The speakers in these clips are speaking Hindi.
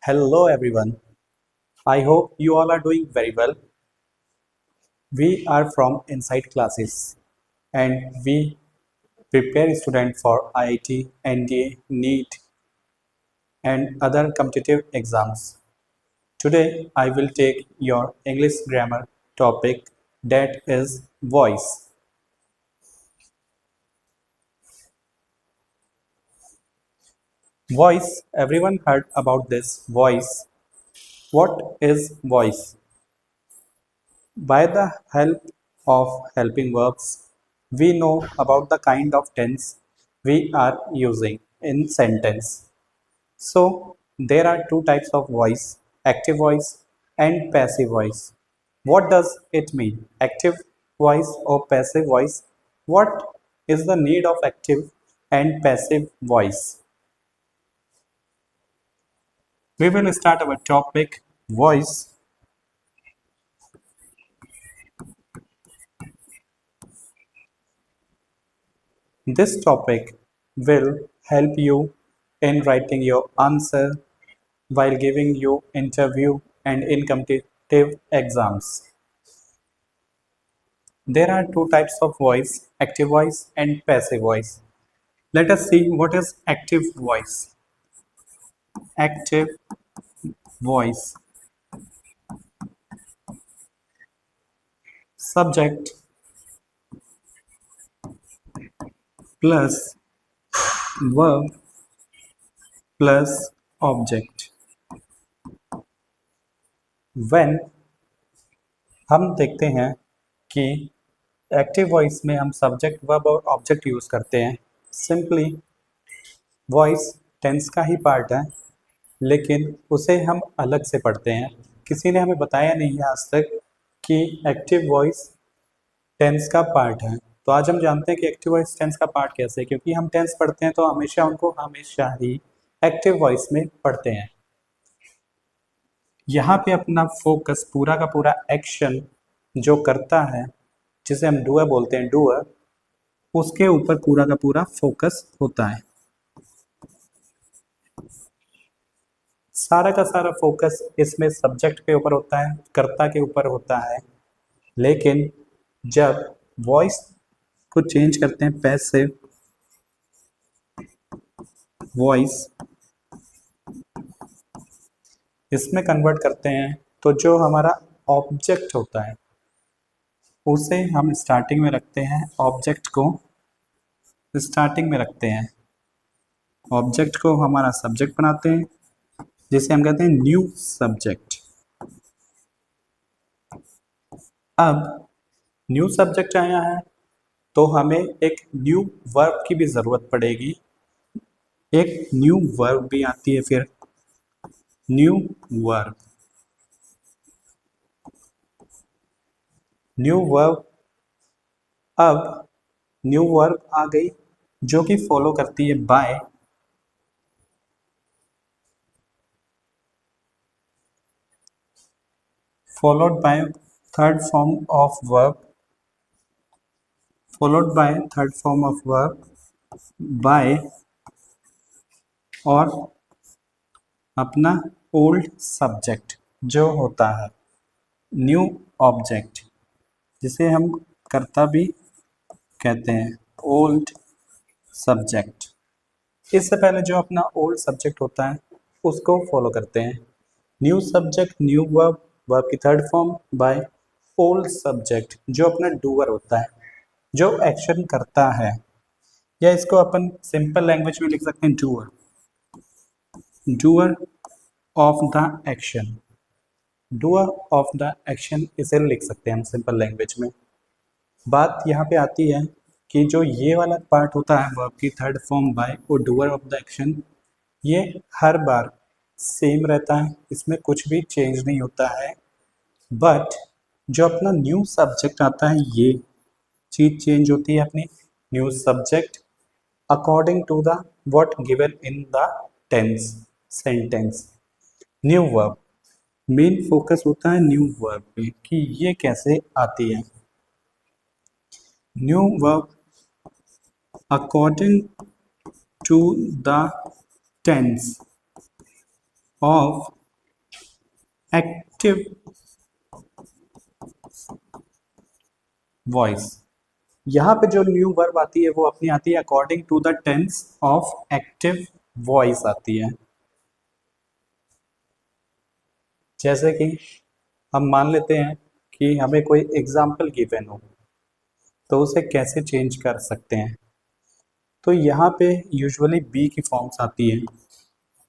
Hello everyone. I hope you all are doing very well. We are from Inside Classes and we prepare students for IIT, NDA, NEET and other competitive exams. Today I will take your English grammar topic that is voice. Voice, everyone heard about this voice. What is voice? By the help of helping verbs, we know about the kind of tense we are using in sentence. So, there are two types of voice, active voice and passive voice. What does it mean? Active voice or passive voice? What is the need of active and passive voice? We will start our topic voice. This topic will help you in writing your answer while giving you interview and in competitive exams. There are two types of voice, active voice and passive voice. Let us see what is active voice. Active voice. Subject plus verb plus object. When हम देखते हैं कि एक्टिव वॉइस में हम सब्जेक्ट वर्ब और ऑब्जेक्ट यूज करते हैं सिंपली वॉइस टेंस का ही पार्ट है लेकिन उसे हम अलग से पढ़ते हैं किसी ने हमें बताया नहीं है आज तक कि एक्टिव वॉइस टेंस का पार्ट है तो आज हम जानते हैं कि एक्टिव वॉइस टेंस का पार्ट कैसे है क्योंकि हम टेंस पढ़ते हैं तो हमेशा उनको हमेशा ही एक्टिव वॉइस में पढ़ते हैं यहाँ पे अपना फोकस पूरा का पूरा एक्शन जो करता है जिसे हम डूअर बोलते हैं डूअर उसके ऊपर पूरा का पूरा फोकस होता है सारा का सारा फोकस इसमें सब्जेक्ट के ऊपर होता है कर्ता के ऊपर होता है लेकिन जब वॉइस को चेंज करते हैं पैसिव वॉइस इसमें कन्वर्ट करते हैं तो जो हमारा ऑब्जेक्ट होता है उसे हम स्टार्टिंग में रखते हैं ऑब्जेक्ट को स्टार्टिंग में रखते हैं ऑब्जेक्ट को हमारा सब्जेक्ट बनाते हैं जिसे हम कहते हैं न्यू सब्जेक्ट अब न्यू सब्जेक्ट आया है तो हमें एक न्यू वर्ब की भी ज़रूरत पड़ेगी एक न्यू वर्ब भी आती है फिर न्यू वर्ब न्यू वर्ब अब न्यू वर्ब आ गई जो कि फॉलो करती है bye followed by third form of verb by और अपना ओल्ड सब्जेक्ट जो होता है न्यू ऑब्जेक्ट जिसे हम कर्ता भी कहते हैं ओल्ड सब्जेक्ट इससे पहले जो अपना ओल्ड सब्जेक्ट होता है उसको फॉलो करते हैं new subject new verb verb की third form by old subject जो अपना डूअर होता है जो एक्शन करता है या इसको अपन सिंपल लैंग्वेज में लिख सकते हैं doer of the action doer of the action इसे लिख सकते हैं हम सिंपल लैंग्वेज में बात यहाँ पे आती है कि जो ये वाला पार्ट होता है वर्ब की थर्ड फॉर्म बाय और डूअर ऑफ द एक्शन ये हर बार सेम रहता है इसमें कुछ भी चेंज नहीं होता है बट जो अपना न्यू सब्जेक्ट आता है ये चीज चेंज होती है अपनी new subject according to the what given in the tense sentence new verb main focus होता है न्यू वर्ब पे कि ये कैसे आती है new verb according to the tense of active voice. यहाँ पे जो न्यू वर्ब आती है वो अपनी आती है according to the tense of active voice आती है। जैसे कि हम मान लेते हैं कि हमें कोई एग्जाम्पल गिवन हो तो उसे कैसे चेंज कर सकते हैं। तो यहाँ पे यूजुअली बी की फॉर्म्स आती है,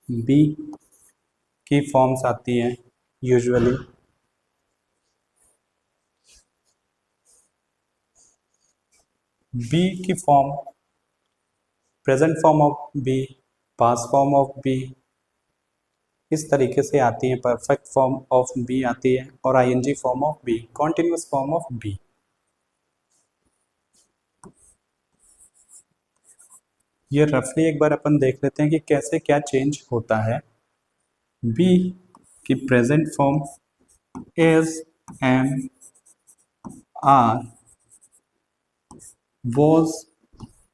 बी की फॉर्म्स आती हैं यूजुअली। बी की form present form of be, past form of be, इस तरीके से आती है। परफेक्ट फॉर्म ऑफ बी आती है और ING form of be, continuous form of be. ये रफली एक बार अपन देख लेते हैं कि कैसे क्या चेंज होता है। बी की present form is, am, are, was,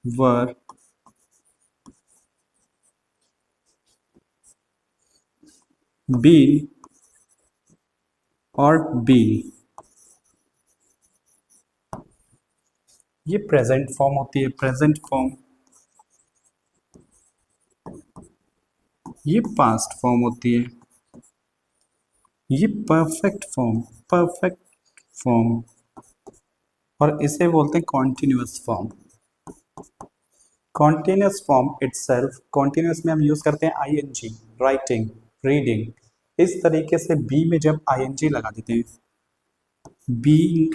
were, been और बीन। ये प्रेजेंट फॉर्म होती है, प्रेजेंट फॉर्म। ये पास्ट फॉर्म होती है। ये परफेक्ट फॉर्म, परफेक्ट फॉर्म। और इसे बोलते हैं continuous form. Continuous form itself, continuous में हम यूज करते हैं आईएनजी, राइटिंग, रीडिंग। इस तरीके से बी में जब आईएनजी लगा देते हैं, बीइंग,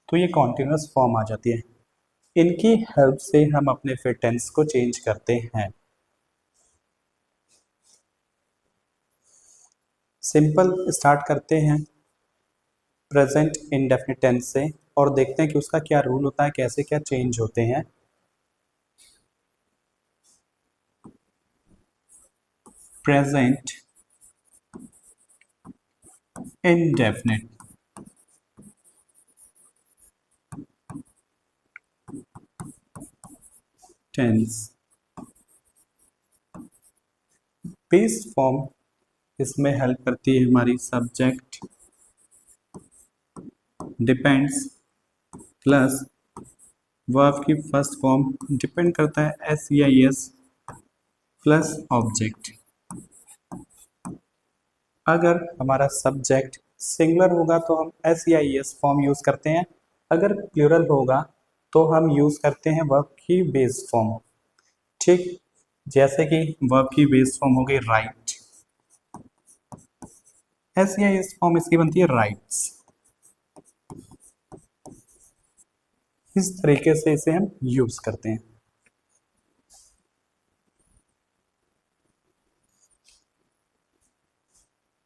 तो ये कॉन्टिन्यूअस फॉर्म आ जाती है। इनकी हेल्प से हम अपने फिर टेंस को चेंज करते हैं। सिंपल स्टार्ट करते हैं प्रेजेंट इंडेफिनिट टेंस से और देखते हैं कि उसका क्या रूल होता है, कैसे क्या चेंज होते हैं। Present indefinite tense, base form इसमें हेल्प करती है हमारी सब्जेक्ट डिपेंड्स प्लस वर्ब की फर्स्ट फॉर्म डिपेंड करता है एस या एस प्लस ऑब्जेक्ट। अगर हमारा सब्जेक्ट सिंगुलर होगा तो हम एस या एस फॉर्म यूज करते हैं, अगर प्लूरल होगा तो हम यूज करते हैं वर्ब की बेस फॉर्म। ठीक, जैसे कि वर्ब की बेस फॉर्म हो गई राइट, एस या एस फॉर्म इसकी बनती है राइट्स। इस तरीके से इसे हम यूज करते हैं।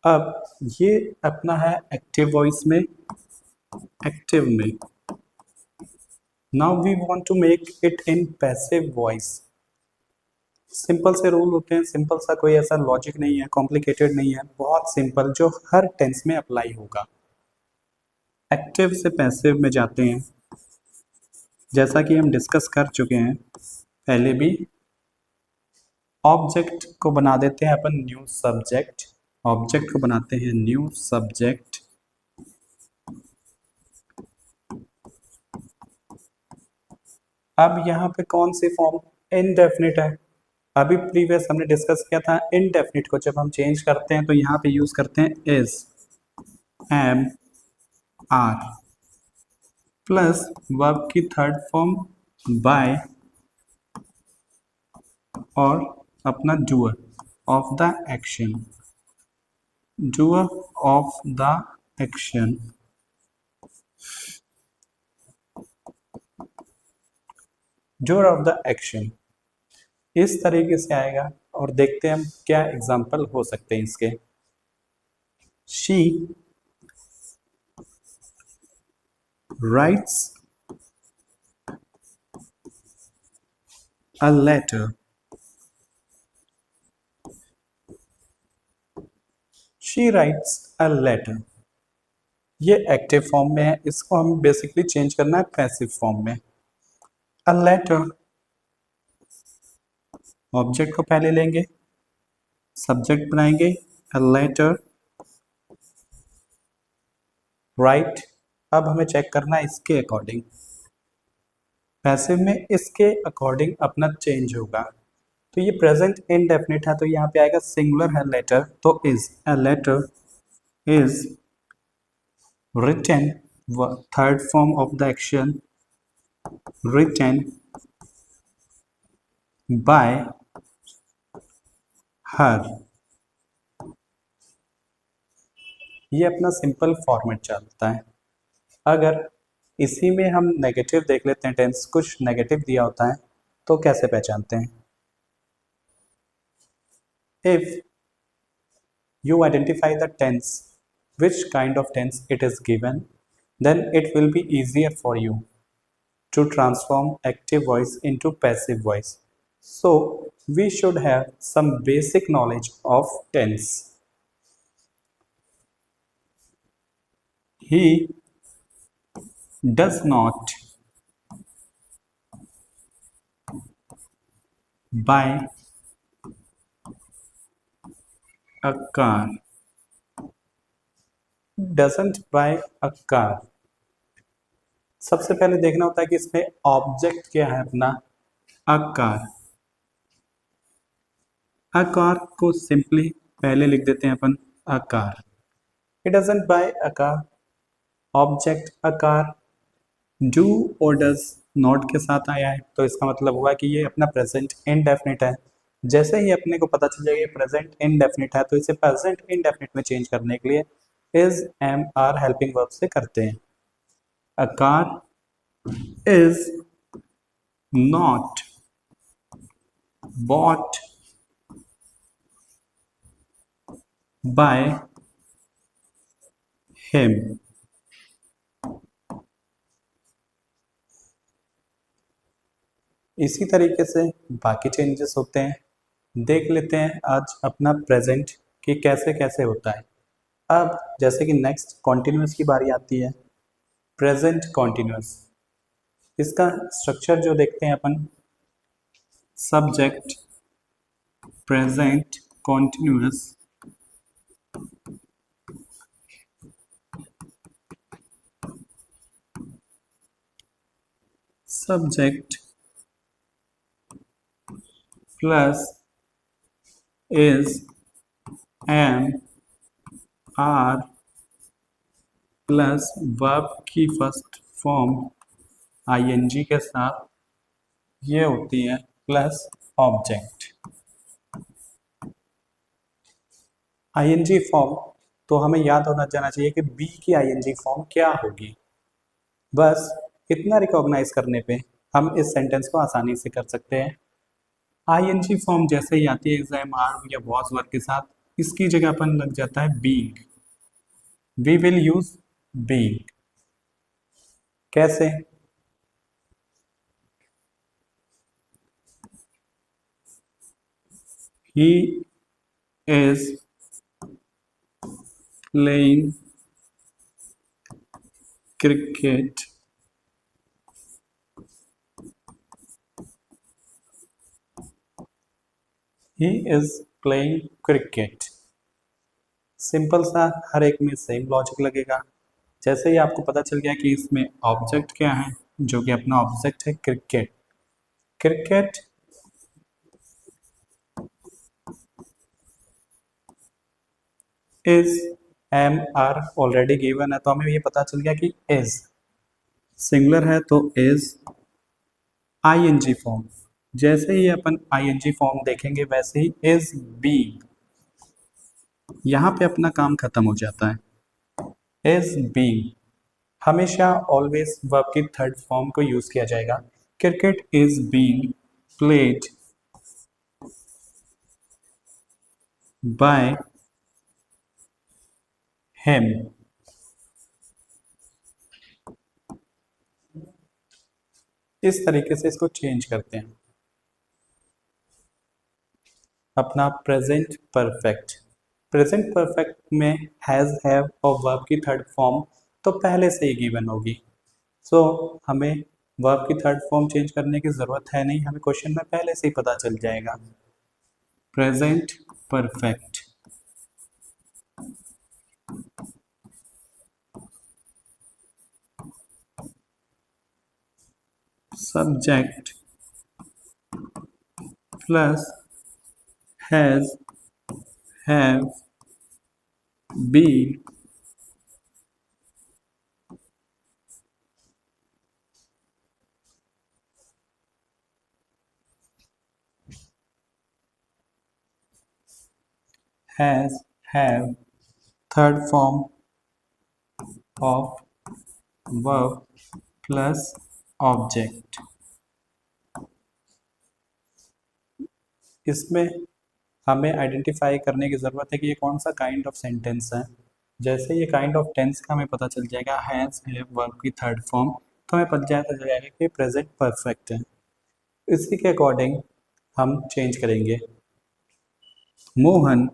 अब ये अपना है एक्टिव वॉइस में, एक्टिव में। Now we want to make it in passive voice. Simple से रूल होते हैं, सिंपल सा, कोई ऐसा लॉजिक नहीं है, कॉम्प्लिकेटेड नहीं है, बहुत सिंपल जो हर टेंस में अप्लाई होगा। एक्टिव से पैसिव में जाते हैं। जैसा कि हम डिस्कस कर चुके हैं पहले भी, ऑब्जेक्ट को बना देते हैं अपन न्यू सब्जेक्ट, ऑब्जेक्ट को बनाते हैं न्यू सब्जेक्ट। अब यहाँ पे कौन सी फॉर्म, इनडेफिनिट है। अभी प्रीवियस हमने डिस्कस किया था इनडेफिनिट को जब हम चेंज करते हैं तो यहाँ पे यूज करते हैं is, am, are plus verb की थर्ड फॉर्म बाय और अपना doer of the action, doer of the action. Doer of the action इस तरीके से आएगा और देखते हैं हम क्या एग्जाम्पल हो सकते हैं इसके। She writes a letter, she writes a letter। ये एक्टिव फॉर्म में है, इसको हम बेसिकली चेंज करना है पैसिव फॉर्म में। a letter, ऑब्जेक्ट को पहले लेंगे, सब्जेक्ट बनाएंगे a letter राइट। अब हमें चेक करना है इसके अकॉर्डिंग, पैसिव में इसके अकॉर्डिंग अपना चेंज होगा। तो ये प्रेजेंट इनडेफिनिट है तो यहाँ पे आएगा सिंगुलर है लेटर, तो is a letter is written, third form of the action, written by her। ये अपना सिंपल फॉर्मेट चलता है। अगर इसी में हम नेगेटिव देख लेते हैं, टेंस कुछ नेगेटिव दिया होता है तो कैसे पहचानते हैं? If you identify the tense, which kind of tense it is given, then it will be easier for you to transform active voice into passive voice. So we should have some basic knowledge of tense. He does not buy a car, doesn't buy a car। सबसे पहले देखना होता है कि इसमें ऑब्जेक्ट क्या है अपना, अ कार। अ कार को सिंपली पहले लिख देते हैं अपन a car. He doesn't buy a car, object a car, do और डज नॉट के साथ आया है तो इसका मतलब हुआ कि ये अपना प्रेजेंट इनडेफिनिट है। जैसे ही अपने को पता चल जाएगा ये प्रेजेंट इनडेफिनिट है तो इसे प्रेजेंट इनडेफिनिट में चेंज करने के लिए is am are helping verb से करते हैं। A car is not bought by him. इसी तरीके से बाकी चेंजेस होते हैं। देख लेते हैं आज अपना प्रेजेंट कि कैसे कैसे होता है। अब जैसे कि नेक्स्ट कॉन्टिन्यूस की बारी आती है, प्रेजेंट कॉन्टिन्यूस। इसका स्ट्रक्चर जो देखते हैं अपन, subject present continuous, subject plus is am are plus verb की फर्स्ट फॉर्म आईएनजी के साथ ये होती है प्लस ऑब्जेक्ट। आईएनजी फॉर्म तो हमें याद होना जाना चाहिए कि बी की आईएनजी फॉर्म क्या होगी। बस इतना रिकॉग्नाइज करने पे हम इस सेंटेंस को आसानी से कर सकते हैं। आईएनजी फॉर्म जैसे ही आती है एग्जाम आर या वॉज वर्ब के साथ, इसकी जगह अपन लग जाता है being. We will use being. कैसे? He is playing cricket he is playing cricket. Simple सा, हर एक में सेम लॉजिक लगेगा। जैसे ही आपको पता चल गया कि इसमें ऑब्जेक्ट क्या है, जो कि अपना ऑब्जेक्ट है cricket. Cricket is am are already given है तो हमें ये पता चल गया कि इज सिंगुलर है तो इज आईएनजी फॉर्म। जैसे ही अपन आईएनजी फॉर्म देखेंगे वैसे ही इज बी, यहाँ पे अपना काम खत्म हो जाता है। इज बी हमेशा ऑलवेज वर्ब की थर्ड फॉर्म को यूज किया जाएगा। Cricket is being played by him. इस तरीके से इसको चेंज करते हैं। अपना प्रेजेंट परफेक्ट, प्रेजेंट परफेक्ट में हैज हैव और वर्ब की थर्ड फॉर्म तो पहले से ही गिवन होगी। सो हमें वर्ब की थर्ड फॉर्म चेंज करने की ज़रूरत है नहीं, हमें क्वेश्चन में पहले से ही पता चल जाएगा। Present perfect subject plus has, have, been, has, have, third form of verb plus object. इसमें हमें आइडेंटिफाई करने की ज़रूरत है कि ये कौन सा काइंड ऑफ सेंटेंस है। जैसे ये काइंड ऑफ टेंस का हमें पता चल जाएगा, हैज़ हैव वर्ब की थर्ड फॉर्म, तो हमें पता चल जाएगा कि प्रेजेंट परफेक्ट है। इसी के अकॉर्डिंग हम चेंज करेंगे। Mohan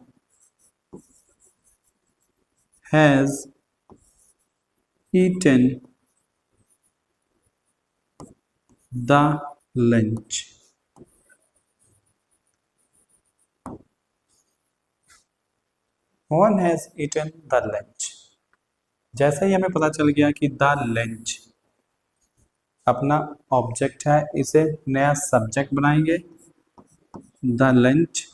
has eaten the lunch. Mohan has eaten the lunch. जैसे ही हमें पता चल गया कि द लंच अपना ऑब्जेक्ट है, इसे नया सब्जेक्ट बनाएंगे। द लंच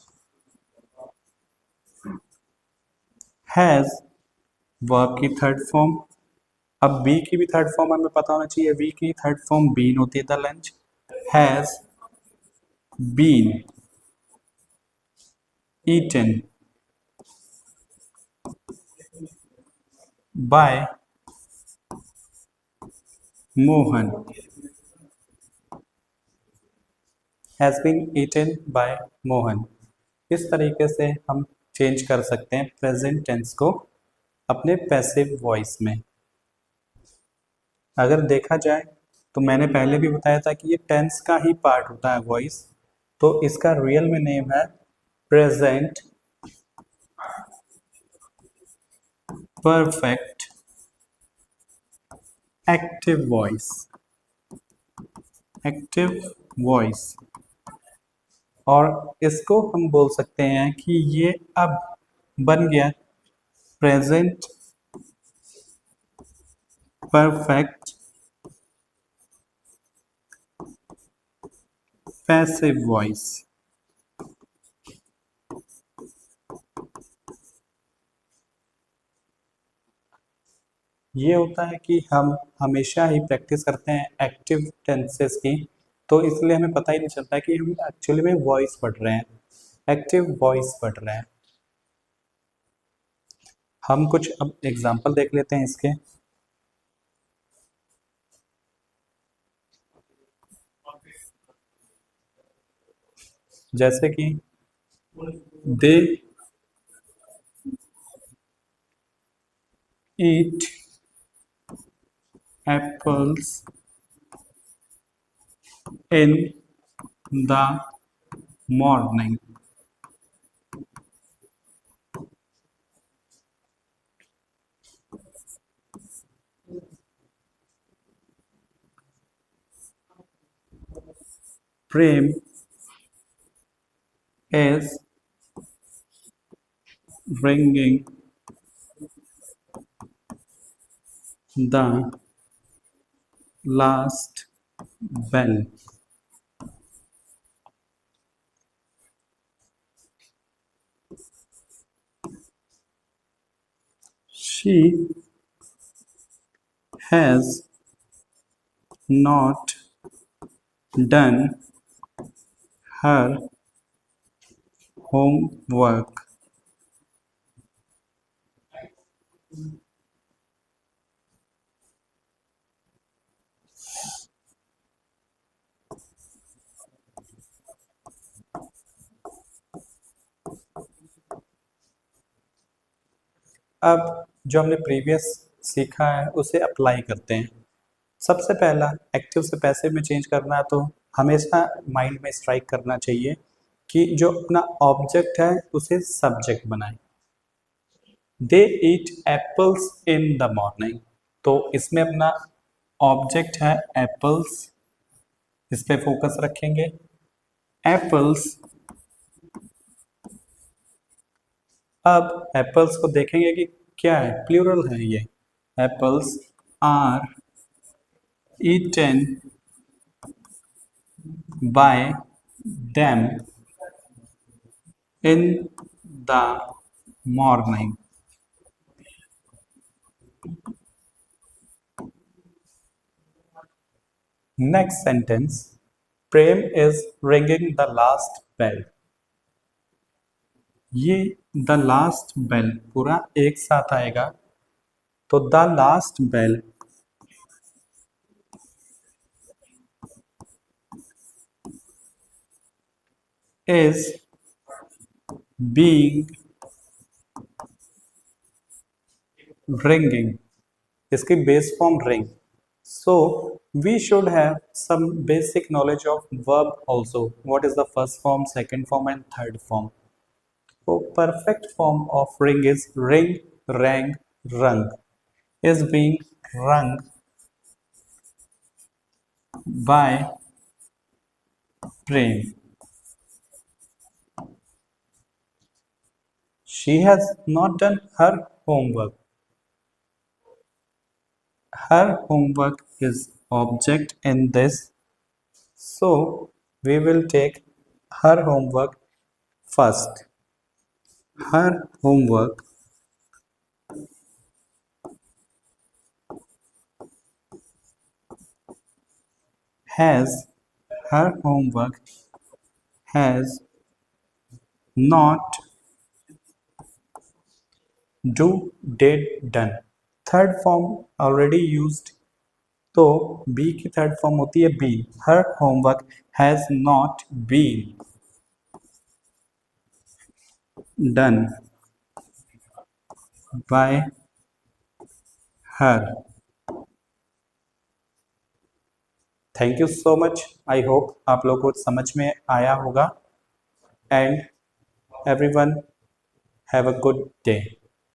हैज़ वर्ब की थर्ड फॉर्म। अब बी की भी थर्ड फॉर्म हमें पता होना चाहिए। बी की थर्ड फॉर्म बीन होती है। The lunch has been eaten by Mohan. Has been eaten by Mohan. इस तरीके से हम चेंज कर सकते हैं प्रेजेंट टेंस को अपने पैसिव वॉइस में। अगर देखा जाए तो मैंने पहले भी बताया था कि ये टेंस का ही पार्ट होता है वॉइस, तो इसका रियल में नेम है present perfect active voice. Active voice, और इसको हम बोल सकते हैं कि ये अब बन गया प्रेजेंट परफेक्ट पैसिव वॉइस। ये होता है कि हम हमेशा ही प्रैक्टिस करते हैं एक्टिव टेंसेस की, तो इसलिए हमें पता ही नहीं चलता कि हम एक्चुअली में वॉइस पढ़ रहे हैं, एक्टिव वॉइस पढ़ रहे हैं। हम कुछ अब एग्जांपल देख लेते हैं इसके। जैसे कि they eat apples in the morning. Prem is ringing the last bell. She has not done her homework. अब जो हमने प्रीवियस सीखा है उसे अप्लाई करते हैं। सबसे पहला एक्टिव से पैसिव में चेंज करना है, तो हमेशा माइंड में स्ट्राइक करना चाहिए कि जो अपना ऑब्जेक्ट है उसे सब्जेक्ट बनाए। दे eat apples in the morning, तो इसमें अपना ऑब्जेक्ट है एप्पल्स, इस पे फोकस रखेंगे। एप्पल्स, अब एप्पल्स को देखेंगे कि क्या है, प्लूरल है ये। Apples are eaten by them in the morning. Next sentence. Prem is ringing the last bell. ये द लास्ट बेल पूरा एक साथ आएगा, तो the last bell is being ringing. इसकी base form ring. So we should have some basic knowledge of verb also. What is the first form, second form and third form? So perfect form of ring is ring, rang, rung. Is being rung by Prem. She has not done her homework. Her homework is object in this, so we will take her homework first. Her homework has her homework has not do did done. Third form already used, तो बी की थर्ड फॉर्म होती है be. Her homework has not been done by her. Thank you so much. I hope आप लोगों को समझ में आया होगा. And everyone have a good day.